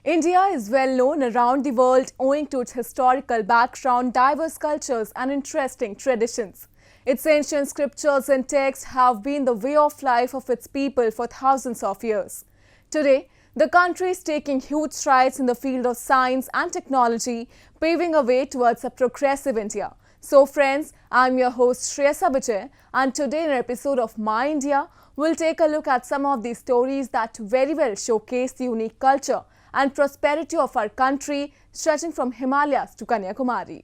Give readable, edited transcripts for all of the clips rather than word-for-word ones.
India is well known around the world owing to its historical background, diverse cultures and interesting traditions. Its ancient scriptures and texts have been the way of life of its people for thousands of years. Today, the country is taking huge strides in the field of science and technology, paving a way towards a progressive India. So friends, I'm your host Shreyasa Vijay, and today in an episode of My India, we'll take a look at some of these stories that very well showcase the unique culture and prosperity of our country, stretching from Himalayas to Kanyakumari.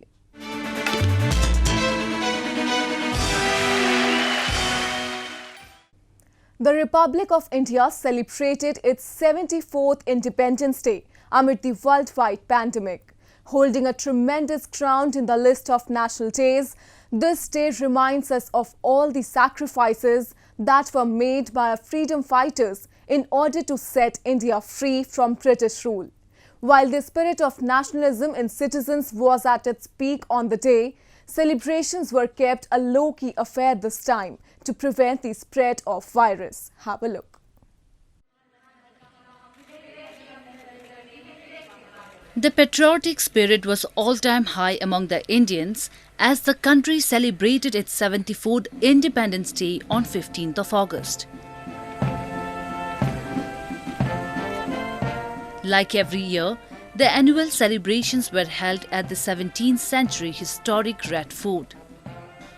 The Republic of India celebrated its 74th Independence Day amid the worldwide pandemic. Holding a tremendous ground in the list of national days, this day reminds us of all the sacrifices that were made by our freedom fighters in order to set India free from British rule. While the spirit of nationalism in citizens was at its peak on the day, celebrations were kept a low-key affair this time to prevent the spread of virus. Have a look. The patriotic spirit was all-time high among the Indians as the country celebrated its 74th Independence Day on 15th of August. Like every year, the annual celebrations were held at the 17th century historic Red Fort.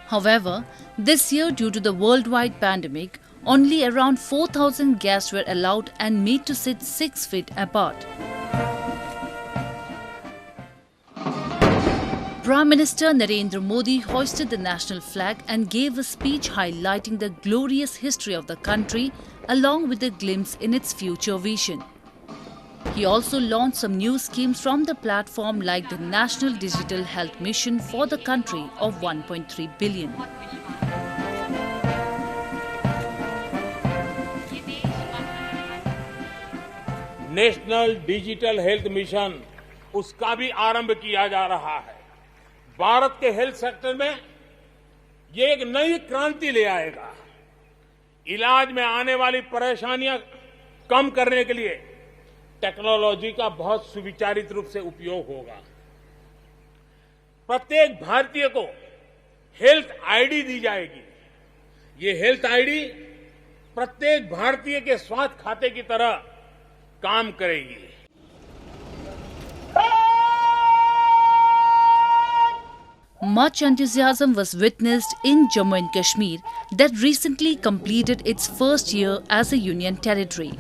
However, this year due to the worldwide pandemic, only around 4,000 guests were allowed and made to sit 6 feet apart. Prime Minister Narendra Modi hoisted the national flag and gave a speech highlighting the glorious history of the country along with a glimpse in its future vision. He also launched some new schemes from the platform like the National Digital Health Mission for the country of 1.3 billion. National digital health mission उसका भी आरंभ किया जा रहा है। भारत के health sector में ये एक नई क्रांति ले आएगा। इलाज में आने वाली परेशानियां कम करने के लिए टेक्नोलॉजी का बहुत सुविचारित रूप से उपयोग होगा। प्रत्येक भारतीय को हेल्थ आईडी दी जाएगी। ये हेल्थ आईडी प्रत्येक भारतीय के स्वास्थ्य खाते की तरह काम करेगी। Much enthusiasm was witnessed in Jammu and Kashmir that recently completed its first year as a union territory.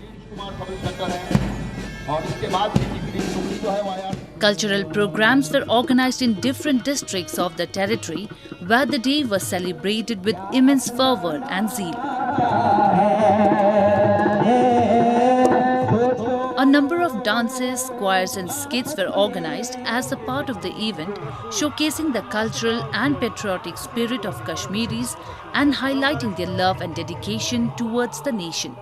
Cultural programs were organized in different districts of the territory where the day was celebrated with immense fervor and zeal. A number of dances, choirs and skits were organized as a part of the event, showcasing the cultural and patriotic spirit of Kashmiris and highlighting their love and dedication towards the nation.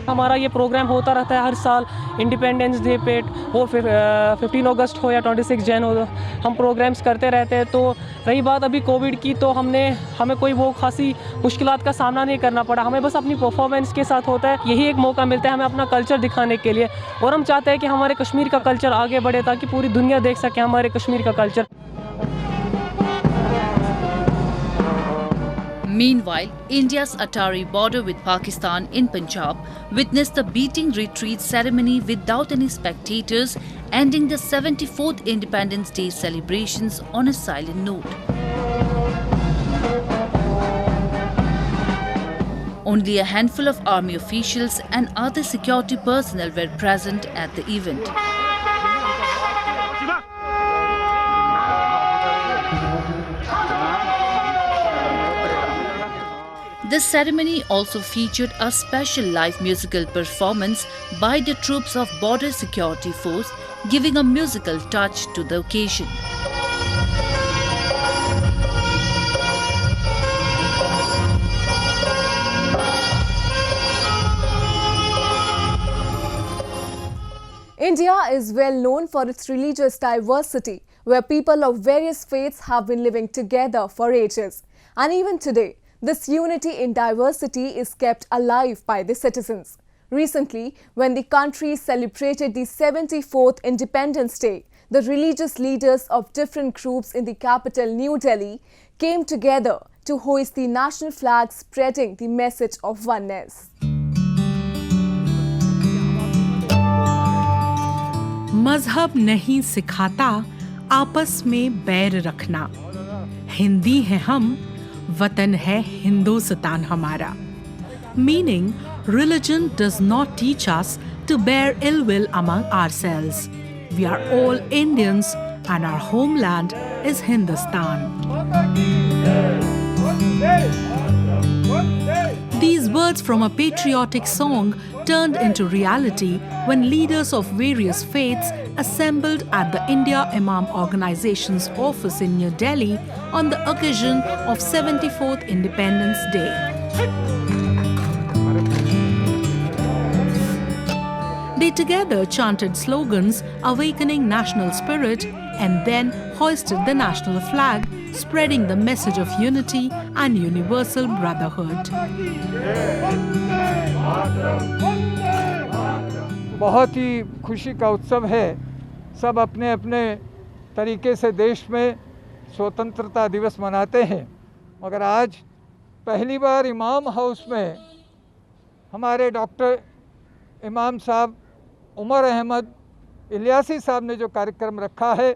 हमारा ये programme होता रहता है हर साल independence day पे हो 15 अगस्त हो या 26 जन हो, हम प्रोग्राम्स करते रहते हैं। तो रही बात अभी कोविड की, तो हमें कोई वो खासी मुश्किलात का सामना नहीं करना पड़ा। हमें बस अपनी परफॉर्मेंस के साथ होता है, यही एक मौका मिलता है हमें अपना कल्चर दिखाने के लिए। और हम चाहते हैं कि हमारे कश्मीर का कल्चर आगे बढ़े ताकि पूरी दुनिया देख सके हमारे कश्मीर का culture. Meanwhile, India's Atari border with Pakistan in Punjab witnessed the beating retreat ceremony without any spectators, ending the 74th Independence Day celebrations on a silent note. Only a handful of army officials and other security personnel were present at the event. This ceremony also featured a special live musical performance by the troops of Border Security Force, giving a musical touch to the occasion. India is well known for its religious diversity, where people of various faiths have been living together for ages. And even today, this unity in diversity is kept alive by the citizens. Recently, when the country celebrated the 74th Independence Day, the religious leaders of different groups in the capital New Delhi came together to hoist the national flag, spreading the message of oneness. मजहब नहीं सिखाता आपस में बैर रखना, हिंदी है हम, वतन है हिंदुस्तान हमारा. Meaning, religion does not teach us to bear ill will among ourselves. We are all Indians and our homeland is Hindustan. These words from a patriotic song turned into reality when leaders of various faiths assembled at the India Imam Organization's office in New Delhi on the occasion of 74th Independence Day. They together chanted slogans awakening national spirit and then hoisted the national flag, spreading the message of unity and universal brotherhood. बहुत ही खुशी का उत्सव है. सब अपने अपने तरीके से देश में स्वतंत्रता दिवस मनाते हैं, मगर आज पहली बार इमाम हाउस में हमारे डॉक्टर इमाम साहब उमर अहमद इलियासी साहब ने जो कार्यक्रम रखा है,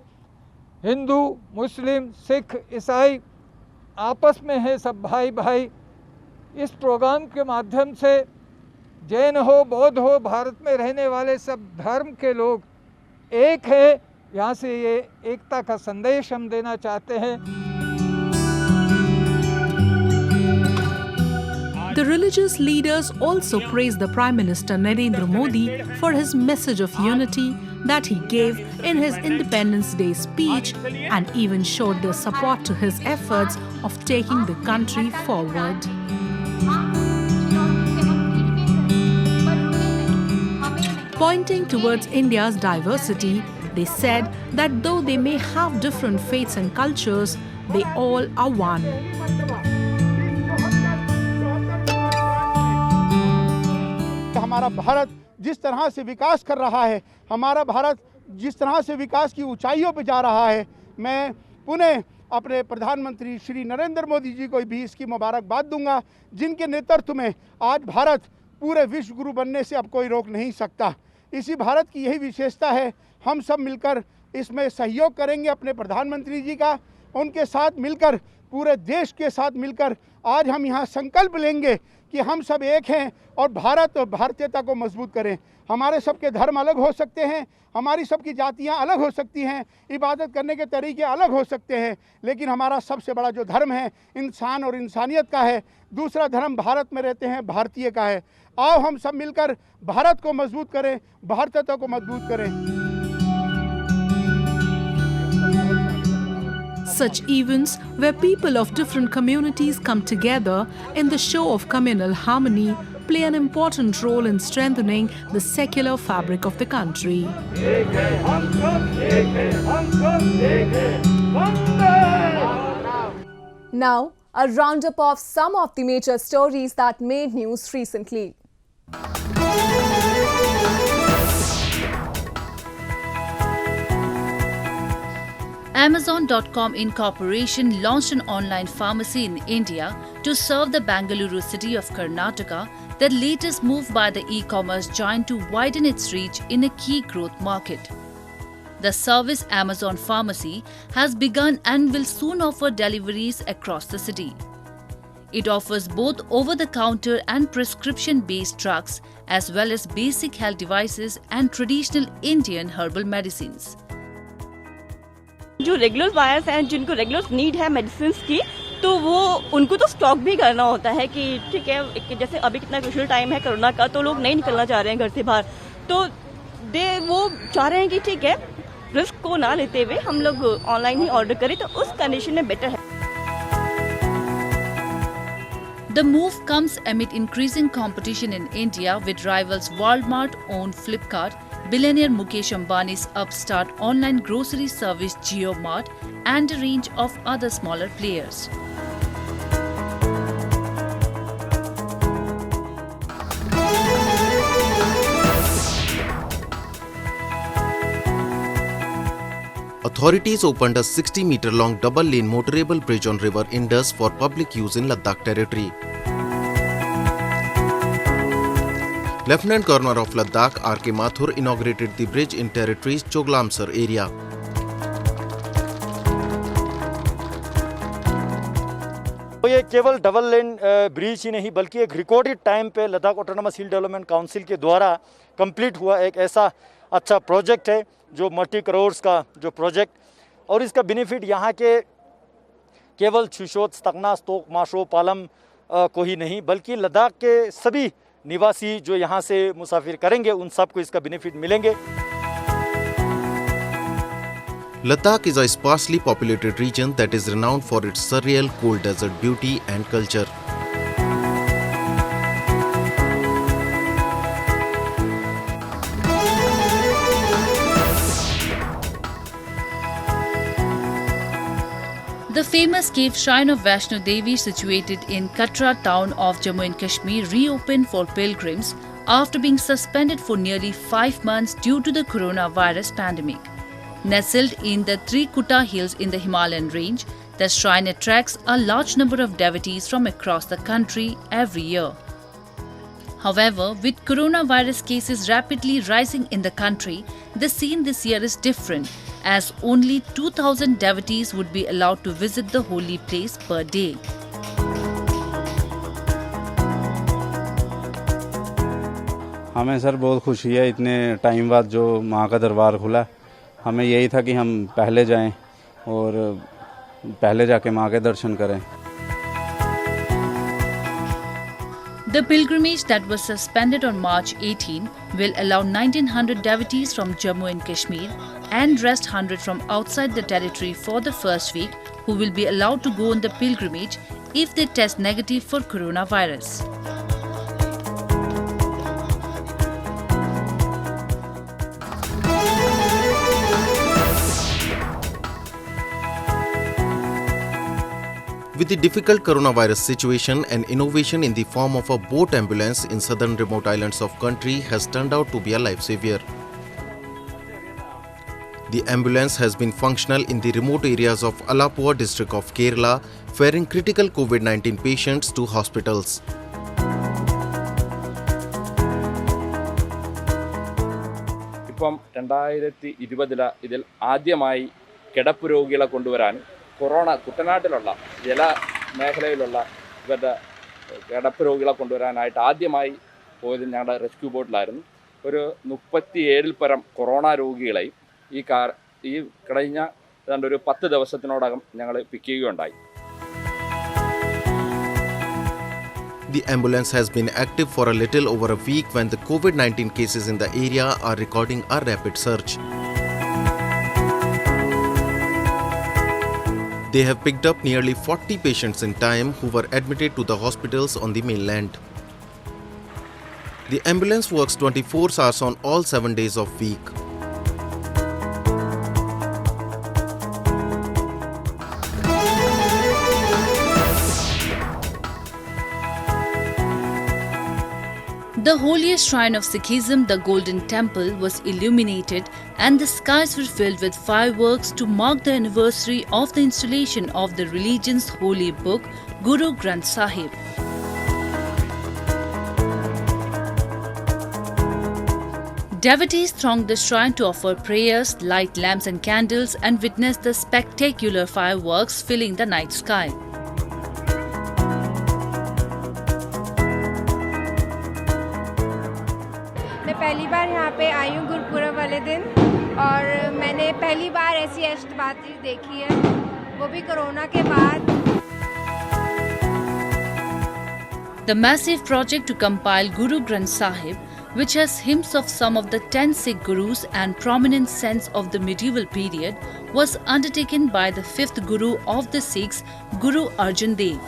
हिंदू, मुस्लिम, सिख, ईसाई आपस में है सब भाई भाई. इस प्रोग्राम के माध्यम से जैन हो, बौद्ध हो, भारत में रहने वाले सब धर्म के लोग एक हैं. यहाँ से ये एकता का संदेश हम देना चाहते हैं. The religious leaders also praised the Prime Minister Narendra Modi for his message of unity that he gave in his Independence Day speech and even showed their support to his efforts of taking the country forward. Pointing towards India's diversity, they said that though they may have different faiths and cultures, they all are one. हमारा भारत जिस तरह से विकास कर रहा है, हमारा भारत जिस तरह से विकास की ऊंचाइयों पर जा रहा है, मैं पुनः अपने प्रधानमंत्री श्री नरेंद्र मोदी जी को भी इसकी मुबारकबाद दूंगा, जिनके नेतृत्व में आज भारत पूरे विश्व गुरु बनने से अब कोई रोक नहीं सकता. इसी भारत की यही विशेषता है. हम सब मिलकर इसमें सहयोग करेंगे अपने प्रधानमंत्री जी का, उनके साथ मिलकर, पूरे देश के साथ मिलकर आज हम यहाँ संकल्प लेंगे कि हम सब एक हैं और भारत और भारतीयता को मजबूत करें. हमारे सबके धर्म अलग हो सकते हैं, हमारी सबकी जातियां अलग हो सकती हैं, इबादत करने के तरीके अलग हो सकते हैं, लेकिन हमारा सबसे बड़ा जो धर्म है इंसान और इंसानियत का है. दूसरा धर्म भारत में रहते हैं भारतीय का है. आओ हम सब मिलकर भारत को मजबूत करें, भारतीयता को मजबूत करें. Such events where people of different communities come together in the show of communal harmony play an important role in strengthening the secular fabric of the country. Now, a roundup of some of the major stories that made news recently. Amazon.com Incorporation launched an online pharmacy in India to serve the Bangalore city of Karnataka, the latest move by the e-commerce giant to widen its reach in a key growth market. The service Amazon Pharmacy has begun and will soon offer deliveries across the city. It offers both over-the-counter and prescription-based drugs as well as basic health devices and traditional Indian herbal medicines. जो regular buyers हैं, जिनको regular need है medicine की, तो वो उनको तो stock भी करना होता है कि ठीक है, जैसे अभी कितना क्रूशियल टाइम है कोरोना का, तो लोग नहीं निकलना चाह रहे हैं घर से बाहर, तो वो चाह रहे हैं कि ठीक है, रिस्क को ना लेते हुए हम लोग ऑनलाइन ही ऑर्डर करें, तो उस कंडीशन में बेटर है. The move comes amid increasing competition in India, with rivals Walmart owned Flipkart billionaire Mukesh Ambani's upstart online grocery service JioMart and a range of other smaller players. Authorities opened a 60-meter-long double-lane motorable bridge on River Indus for public use in Ladakh territory. Lieutenant Governor of Ladakh R.K. Mathur inaugurated the bridge in territory's Choglamsar area. तो ये केवल double lane bridge ही नहीं बल्कि एक recorded time पे Ladakh autonomous हिल development council के द्वारा complete हुआ एक ऐसा अच्छा प्रोजेक्ट है जो मल्टी करोर्स का जो प्रोजेक्ट, और इसका बेनिफिट यहाँ के केवल छिशोत, स्तकना, स्तोक, माशो, पालम को ही नहीं बल्कि लद्दाख के सभी निवासी जो यहाँ से मुसाफिर करेंगे उन सबको इसका बेनिफिट मिलेंगे। Ladakh is a sparsely populated region that is renowned for its surreal cold desert beauty and culture. The famous cave shrine of Vaishno Devi, situated in Katra town of Jammu and Kashmir, reopened for pilgrims after being suspended for nearly 5 months due to the coronavirus pandemic. Nestled in the Trikuta hills in the Himalayan range, the shrine attracts a large number of devotees from across the country every year. However, with coronavirus cases rapidly rising in the country, the scene this year is different, as only 2,000 devotees would be allowed to visit the holy place per day. हमें sir बहुत खुशी है, इतने time बाद जो माँ का दरबार खुला। हमें यही था कि हम पहले जाएं और पहले जाके माँ के दर्शन करें। The pilgrimage that was suspended on March 18 will allow 1,900 devotees from Jammu and Kashmir and rest 100 from outside the territory for the first week, who will be allowed to go on the pilgrimage if they test negative for coronavirus. With the difficult coronavirus situation, an innovation in the form of a boat ambulance in southern remote islands of country has turned out to be a lifesaver. The ambulance has been functional in the remote areas of Alappuzha district of Kerala, ferrying critical COVID-19 patients to hospitals. ഇപ്പം 2020 ഇതിൽ ആദ്യമായി കിടപ്പ് രോഗികളെ കൊണ്ടുവരാൻ corona കുട്ടനാട്ടിലുള്ള ജലമേഖലയിലുള്ള ഇവരുടെ കിടപ്പ് രോഗികളെ കൊണ്ടുവരാനായിട്ട് ആദ്യമായി പോയത് ഞങ്ങളുടെ റെസ്ക്യൂ ബോട്ടിലായിരുന്നു. ഒരു 37 പരം കൊറോണ രോഗികളെയും ഈ കഴിഞ്ഞ ഏതാണ്ട് ഒരു 10 ദിവസത്തിനോടകം ഞങ്ങൾ പിക്ക് ചെയ്യുകയുണ്ടായി. The ambulance has been active for a little over a week when the COVID-19 cases in the area are recording a rapid surge. They have picked up nearly 40 patients in time who were admitted to the hospitals on the mainland. The ambulance works 24 hours on all 7 days of week. The holiest shrine of Sikhism, the Golden Temple, was illuminated and the skies were filled with fireworks to mark the anniversary of the installation of the religion's holy book, Guru Granth Sahib. Devotees thronged the shrine to offer prayers, light lamps and candles, and witness the spectacular fireworks filling the night sky. पहली बार यहाँ पे आई हूँ गुरुपुरब वाले दिन, और मैंने पहली बार ऐसी अष्टबाजी देखी है, वो भी कोरोना के बाद। The massive project to compile Guru Granth Sahib, which has hymns of some of the 10 Sikh gurus and prominent saints of the medieval period, was undertaken by the 5th Guru of the Sikhs, Guru Arjan Dev.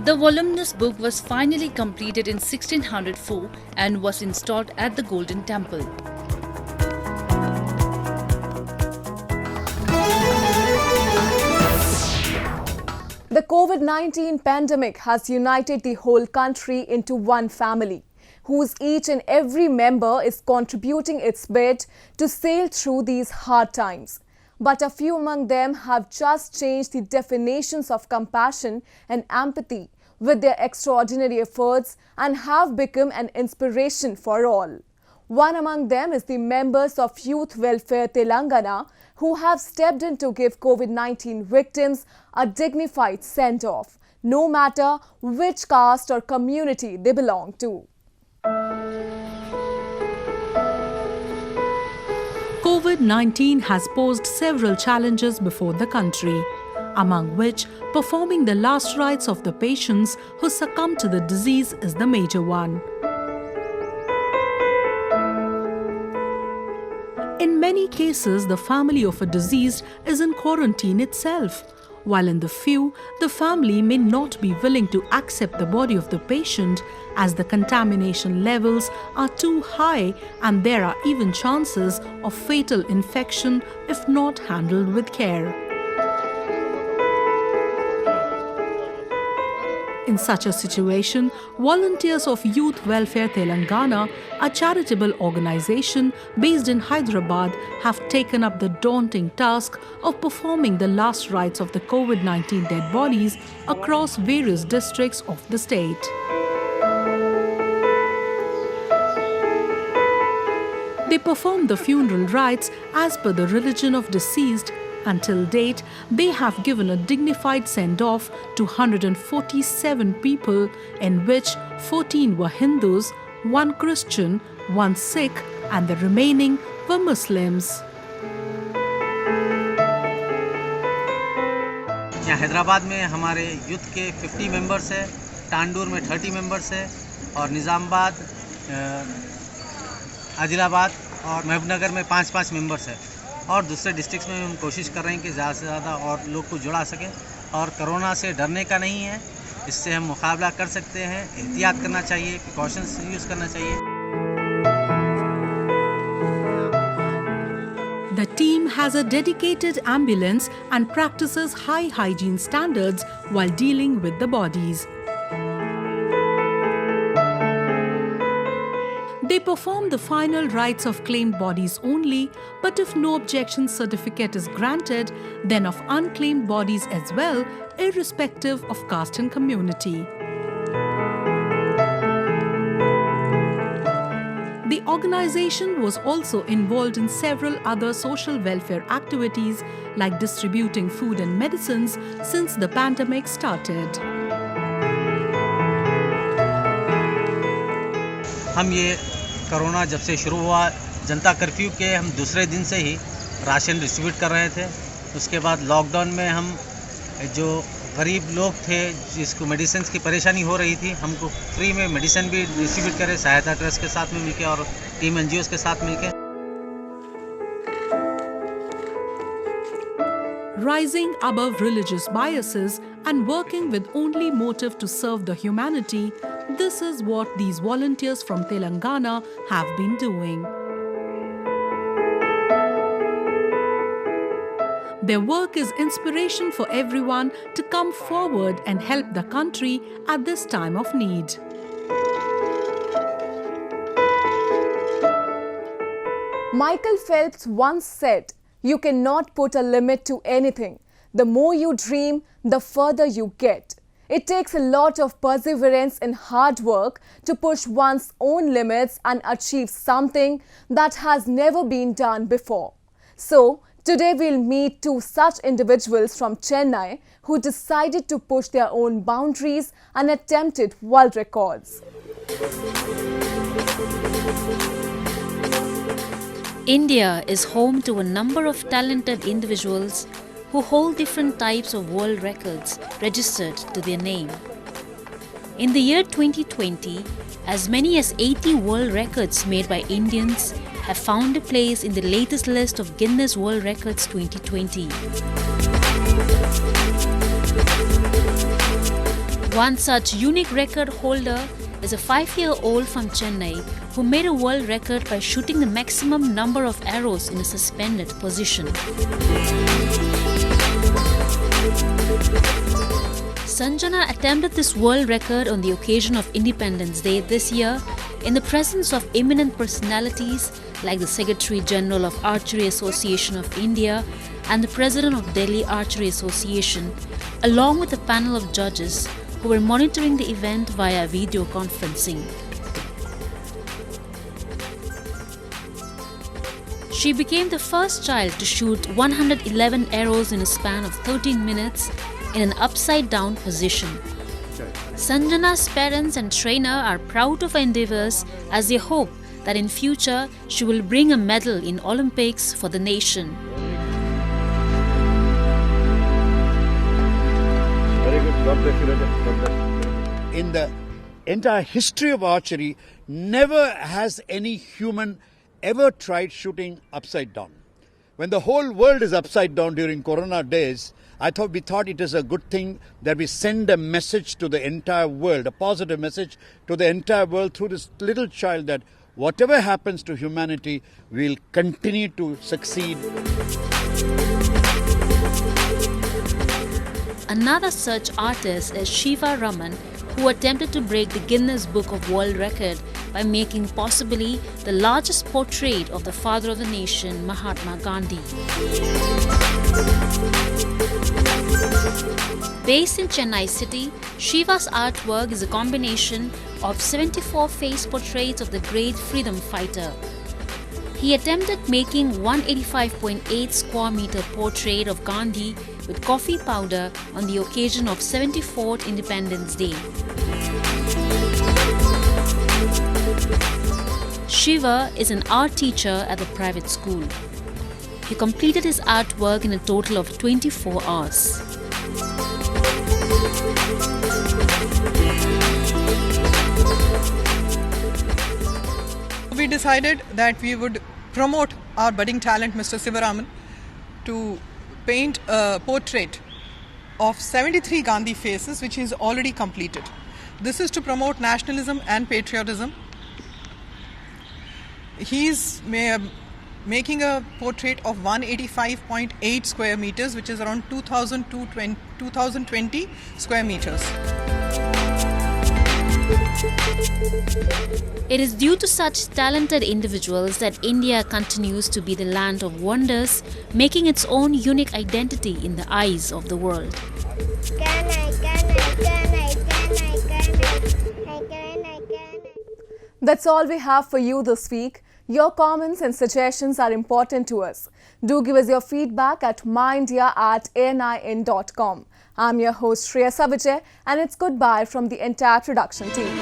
The voluminous book was finally completed in 1604 and was installed at the Golden Temple. The COVID-19 pandemic has united the whole country into one family, whose each and every member is contributing its bit to sail through these hard times. But a few among them have just changed the definitions of compassion and empathy with their extraordinary efforts and have become an inspiration for all. One among them is the members of Youth Welfare Telangana, who have stepped in to give COVID-19 victims a dignified send-off, no matter which caste or community they belong to. COVID-19 has posed several challenges before the country, among which performing the last rites of the patients who succumb to the disease is the major one. In many cases, the family of a deceased is in quarantine itself, while in the few, the family may not be willing to accept the body of the patient as the contamination levels are too high and there are even chances of fatal infection if not handled with care. In such a situation, volunteers of Youth Welfare Telangana, a charitable organization based in Hyderabad, have taken up the daunting task of performing the last rites of the COVID-19 dead bodies across various districts of the state. They perform the funeral rites as per the religion of deceased. Until date, they have given a dignified send-off to 147 people, in which 14 were Hindus, 1 Christian, 1 Sikh, and the remaining were Muslims. यहाँ हैदराबाद में हमारे youth के 50 members है, तांडूर में 30 members है और निज़ामाबाद, आदिलाबाद और महबूबनगर में 5-5 मेंबर्स है और दूसरे डिस्ट्रिक्ट्स में हम कोशिश कर रहे हैं कि ज़्यादा से ज़्यादा और लोग को जुड़ा सकें। और कोरोना से डरने का नहीं है, इससे हम मुकाबला कर सकते हैं, एहतियात करना चाहिए, प्रिकॉशंस यूज़ करना चाहिए। The team has a dedicated ambulance and practices high hygiene standards while dealing with the bodies. They perform the final rites of claimed bodies only, but if no objection certificate is granted, then of unclaimed bodies as well, irrespective of caste and community. The organization was also involved in several other social welfare activities like distributing food and medicines since the pandemic started. हम ये corona जब से शुरू हुआ, जनता curfew के हम दूसरे दिन से ही राशन डिस्ट्रीब्यूट कर रहे थे। उसके बाद लॉकडाउन में हम जो गरीब लोग थे जिसको मेडिसिन की परेशानी हो रही थी, हमको फ्री में मेडिसिन भी डिस्ट्रीब्यूट करे सहायता ट्रस्ट के साथ में मिलके और टीम एनजीओस के साथ मिलके। Rising above religious biases and working with only motive to serve the humanity, this is what these volunteers from Telangana have been doing. Their work is inspiration for everyone to come forward and help the country at this time of need. Michael Phelps once said, "You cannot put a limit to anything. The more you dream, the further you get." It takes a lot of perseverance and hard work to push one's own limits and achieve something that has never been done before. So, today we'll meet two such individuals from Chennai who decided to push their own boundaries and attempted world records. India is home to a number of talented individuals who hold different types of world records registered to their name. In the year 2020, as many as 80 world records made by Indians have found a place in the latest list of Guinness World Records 2020. One such unique record holder is a 5-year-old from Chennai who made a world record by shooting the maximum number of arrows in a suspended position. Sanjana attempted this world record on the occasion of Independence Day this year in the presence of eminent personalities like the Secretary General of Archery Association of India and the President of Delhi Archery Association, along with a panel of judges who were monitoring the event via video conferencing. She became the first child to shoot 111 arrows in a span of 13 minutes in an upside-down position. Sanjana's parents and trainer are proud of her endeavours as they hope that in future she will bring a medal in Olympics for the nation. Very good. God bless you, Raja. God bless you. In the entire history of archery, never has any human ever tried shooting upside down. When the whole world is upside down during Corona days, we thought it is a good thing that we send a message to the entire world, a positive message to the entire world through this little child that whatever happens to humanity, we'll continue to succeed. Another such artist is Shiva Raman, who attempted to break the Guinness Book of World Record by making possibly the largest portrait of the father of the nation, Mahatma Gandhi. Based in Chennai city, Shiva's artwork is a combination of 74 face portraits of the great freedom fighter. He attempted making 185.8 square meter portrait of Gandhi with coffee powder on the occasion of 74th Independence Day. Shiva is an art teacher at the private school. He completed his artwork in a total of 24 hours. We decided that we would promote our budding talent, Mr. Sivaraman, to paint a portrait of 73 Gandhi faces, which is already completed. This is to promote nationalism and patriotism. He's making a portrait of 185.8 square meters, which is around 2020 square meters. It is due to such talented individuals that India continues to be the land of wonders, making its own unique identity in the eyes of the world. That's all we have for you this week. Your comments and suggestions are important to us. Do give us your feedback at myindia@anin.com. I'm your host Shreya Savijay, and it's goodbye from the entire production team.